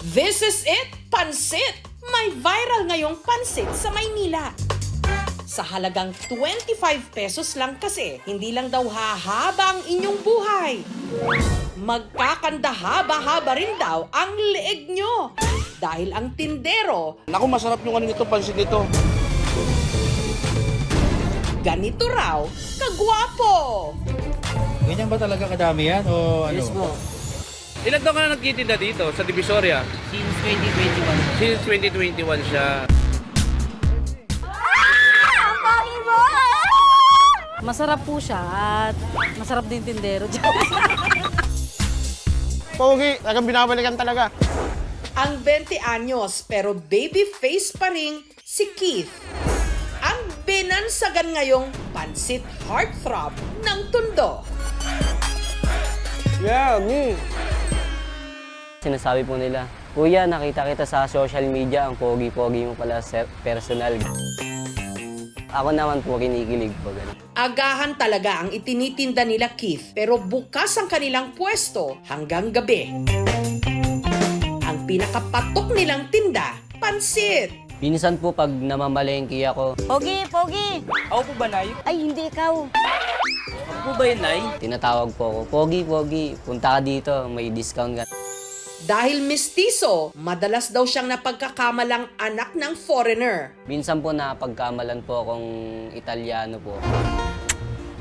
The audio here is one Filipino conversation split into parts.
This is it, pansit! May viral ngayong pansit sa Maynila. Sa halagang 25 pesos lang kasi, hindi lang daw hahaba ang inyong buhay. Magkakanda haba-haba rin daw ang leeg nyo. Dahil ang tindero, Naku, masarap yung ano nito, pansit nito. ganito raw, kagwapo. Ganyan ba talaga kadami yan o ano? Yes po. Ilan taon ka na nagtitinda dito sa Divisoria? Since 2021. Since 2021 siya. Masarap po siya at masarap din tindero. Pogi, talagang binabalikan talaga. Ang 20 anyos pero baby face pa rin si Keith. Ang binansagan ngayong pansit heartthrob ng Tondo. Yeah, me. Sinasabi po nila, Kuya, nakita kita sa social media, ang pogi-pogi mo pala personal. Ako naman po kinikilig po ganun. Agahan talaga ang itinitinda nila Keith pero bukas ang kanilang pwesto hanggang gabi. Ang pinakapatok nilang tinda, pansit. Minsan po pag namamalengke ako, Pogi, Pogi! Ako po ba, Nay? Ay, hindi ikaw. Ako po ba yun, Nay? tinatawag po ako, Pogi, punta ka dito, may discount ka. Dahil mestizo, madalas daw siyang napagkakamalang anak ng foreigner. Minsan po napagkamalan po akong Italiano po.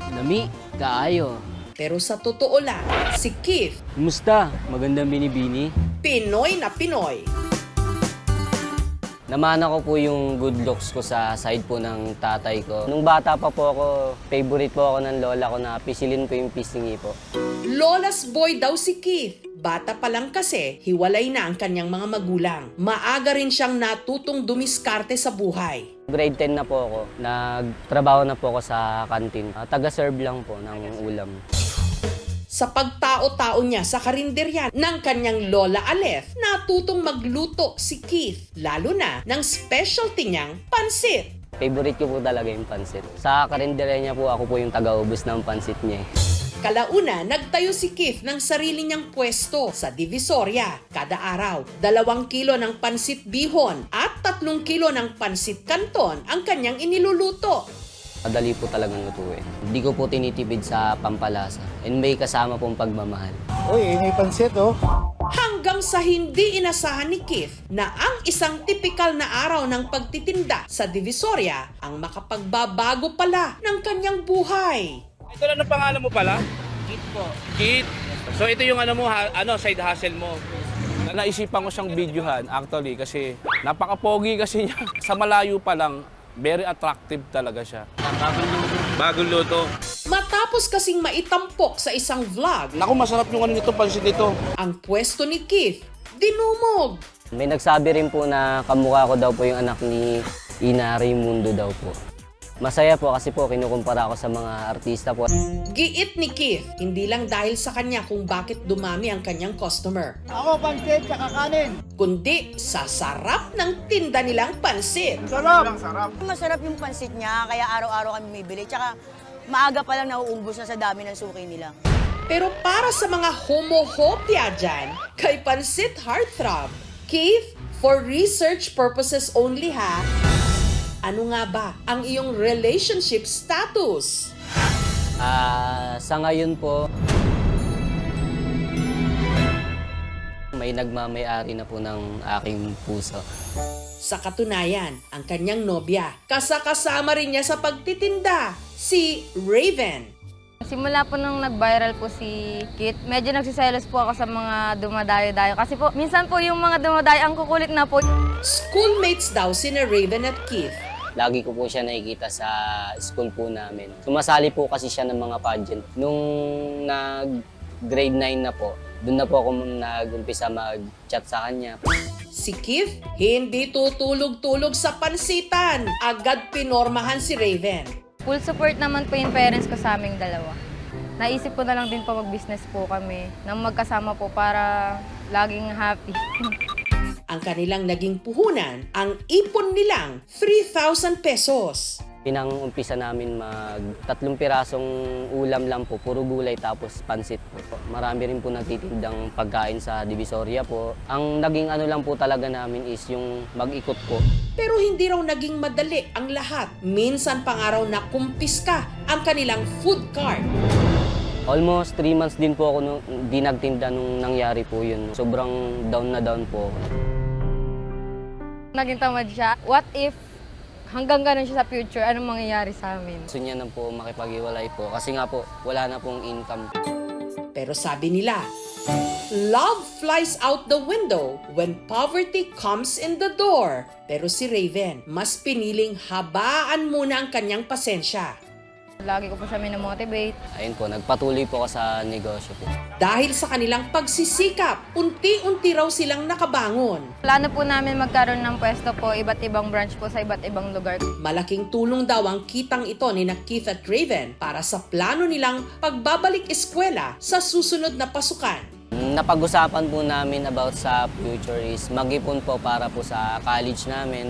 Nami, kaayo. Pero sa totoo lang, si Keith, Kumusta? Magandang binibini? Pinoy na Pinoy. Namana ko po yung good looks ko sa side po ng tatay ko. Nung bata pa po ako, favorite po ako ng lola ko na pisilin ko yung pisngi po. Lola's boy daw si Keith. Bata pa lang kasi, hiwalay na ang kanyang mga magulang. Maaga rin siyang natutong dumiskarte sa buhay. Grade 10 na po ako. Nagtrabaho na po ako sa kantin. Taga-serve lang po ng ulam. Sa pagtao-tao niya sa karinderya ng kanyang Lola Alef, natutong magluto si Keith, lalo na ng specialty niyang pansit. Favorite ko po talaga yung pansit. Sa karinderya niya po, ako po yung taga-ubos ng pansit niya. Kalauna, nagtayo si Keith ng sarili niyang pwesto sa Divisoria. Kada araw, 2 kilo ng pansit bihon at 3 kilo ng pansit canton ang kanyang iniluluto. Madali po talagang lutuin. Hindi ko po tinitipid sa pampalasa. And may kasama pong pagmamahal. Uy, may pansit oh. Hanggang sa hindi inasahan ni Keith na ang isang tipikal na araw ng pagtitinda sa Divisoria ang makapagbabago pala ng kanyang buhay. Ito lang ang pangalan mo pala? Kit po. Kit. So ito yung ano mo, side hustle mo. Naisipan ko siyang videohan actually kasi napaka-pogi kasi niya. Sa malayo pa lang, very attractive talaga siya. Bagong luto. Matapos kasing maitampok sa isang vlog, Naku, masarap yung ano nito, pansit nito. ang pwesto ni Keith dinumog. May nagsabi rin po na kamukha ko daw po yung anak ni Ina Raimundo daw po. Masaya po kasi po kinukumpara ko sa mga artista po. Giit ni Keith, hindi lang dahil sa kanya kung bakit dumami ang kanyang customer, Ako, pansit, tsaka kanin. kundi sa sarap ng tinda nilang pansit. Sarap. Masarap yung pansit niya, kaya araw-araw kami bibili. Tsaka maaga pa lang nauubos na sa dami ng suki nila. Pero para sa mga homohopia dyan, kay Pansit Heartthrob, Keith, for research purposes only ha, ano nga ba ang iyong relationship status? Sa ngayon po, may nagmamayari na po ng aking puso. Sa katunayan, ang kanyang nobya, kasama rin niya sa pagtitinda, si Raven. Simula po nung nag-viral po si Kit, medyo nagsiselos po ako sa mga dumadayo-dayo. Kasi po, minsan po yung mga dumadayo, ang kukulit na po. Schoolmates daw sina Raven at Keith. Lagi ko po siya nakikita sa school po namin. Sumasali po kasi siya ng mga pageant. Nung nag-grade 9 na po, doon na po ako nag-umpisa mag-chat sa kanya. Si Keith, hindi tutulog-tulog sa pansitan. Agad pinormahan si Raven. Full support naman po yung parents ko sa aming dalawa. Naisip ko na lang din po mag-business po kami nang magkasama po para laging happy. Ang kanilang naging puhunan, ang ipon nilang 3,000 pesos. Pinang-umpisa namin tatlong pirasong ulam lang po, puro gulay tapos pansit po. Marami rin po nagtitindang pagkain sa Divisoria po. Ang naging ano lang po talaga namin is yung mag-ikot po. Pero hindi raw naging madali ang lahat. Minsan pang araw na kumpiska ang kanilang food cart. Almost 3 months din po ako di nagtinda nung nangyari po yun. Sobrang down na down po ako. Naging tamad siya. What if hanggang ganun siya sa future, anong mangyayari sa amin? Gusto niya na po makipag-iwalay po kasi nga po wala na pong income. Pero sabi nila, love flies out the window when poverty comes in the door. Pero si Raven, mas piniling habaan muna ang kanyang pasensya. Lagi ko po siya minamotivate. Ayun po, nagpatuloy po ako sa negosyo po. Dahil sa kanilang pagsisikap, unti-unti raw silang nakabangon. Plano po namin magkaroon ng pwesto po, iba't ibang branch po sa iba't ibang lugar. Malaking tulong daw ang kitang ito ni Keith at Raven para sa plano nilang pagbabalik eskwela sa susunod na pasukan. Napag-usapan po namin about sa future is mag-ipon po para po sa college namin.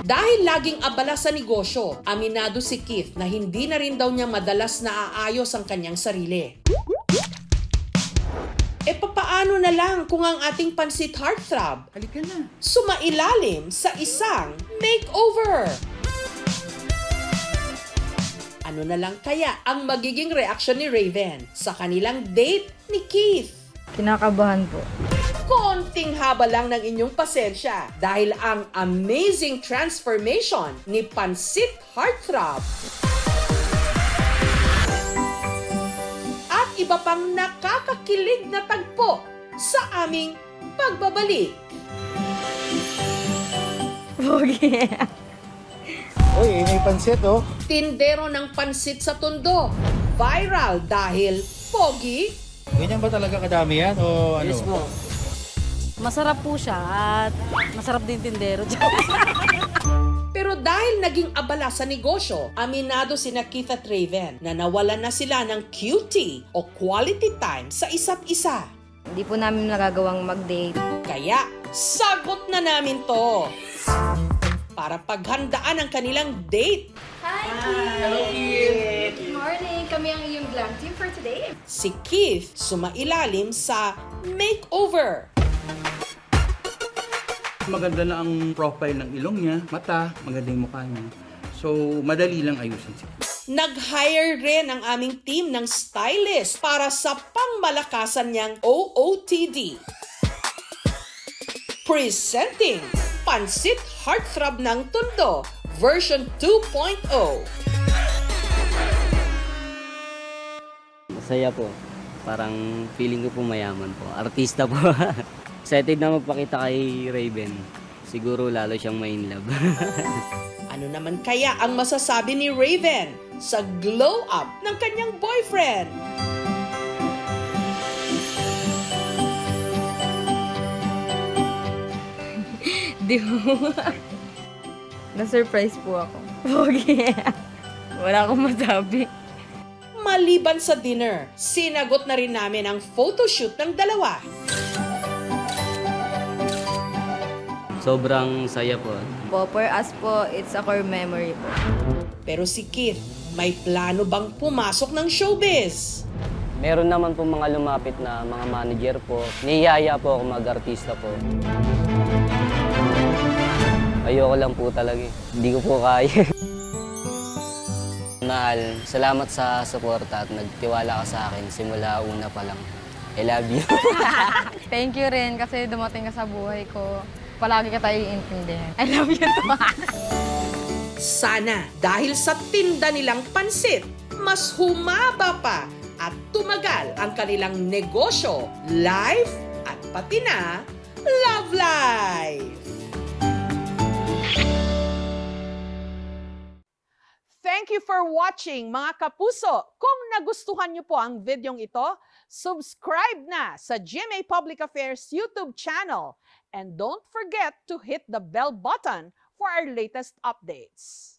Dahil laging abala sa negosyo, aminado si Keith na hindi na rin daw niya madalas naaayos ang kanyang sarili. E papaano na lang kung ang ating pansit heartthrob Halika na. sumailalim sa isang makeover? Ano na lang kaya ang magiging reaksyon ni Raven sa kanilang date ni Keith? Kinakabahan po. Konting haba lang ng inyong pasensya dahil ang amazing transformation ni Pansit Heartthrob at iba pang nakakakilig na tagpo sa aming pagbabalik. Pogi. Uy, may pansit oh. Tindero ng pansit sa Tondo, viral dahil pogi. Ganyan ba talaga kadami yan o ano? Yes po. Masarap po siya at masarap din tindero. Pero dahil naging abala sa negosyo, aminado sina Keith at Raven na nawalan na sila ng QT o quality time sa isa't isa. Hindi po namin nagagawang mag-date. Kaya, sagot na namin to! Para paghandaan ang kanilang date, Good morning! Kami ang iyong glam team for today. si Keith sumailalim sa makeover. Maganda na ang profile ng ilong niya, mata, maganda yung mukha niya. So, madali lang ayusin siya. Nag-hire rin ang aming team ng stylist para sa pangmalakasan niyang OOTD. Presenting Pansit Heartthrob ng Tondo version 2.0. Masaya po. Parang feeling ko po mayaman po. Artista po. Excited na magpakita kay Raven. Siguro lalo siyang ma-inlove. Ano naman kaya ang masasabi ni Raven sa glow up ng kanyang boyfriend? Di mo. Na-surprise po ako. Pogi. Wala akong masabi. Maliban sa dinner, sinagot na rin namin ang photoshoot ng dalawa. Sobrang saya po. Po, for us po, it's a core memory po. Pero si Keith, may plano bang pumasok ng showbiz? Meron naman po mga lumapit na mga manager po. Niyaya po ako mag-artista po. Ayoko lang po talaga. Hindi ko po kaya. Mahal, salamat sa suporta at nagtiwala ka sa akin simula una pa lang. I love you. Thank you rin kasi dumating ka sa buhay ko. Palagi ka tayo iintindihan. I love you too. Sana dahil sa tinda nilang pansit, mas humaba pa at tumagal ang kanilang negosyo, life at pati na love life. Thank you for watching mga kapuso. Kung nagustuhan niyo po ang videong ito, subscribe na sa GMA Public Affairs YouTube channel. And don't forget to hit the bell button for our latest updates.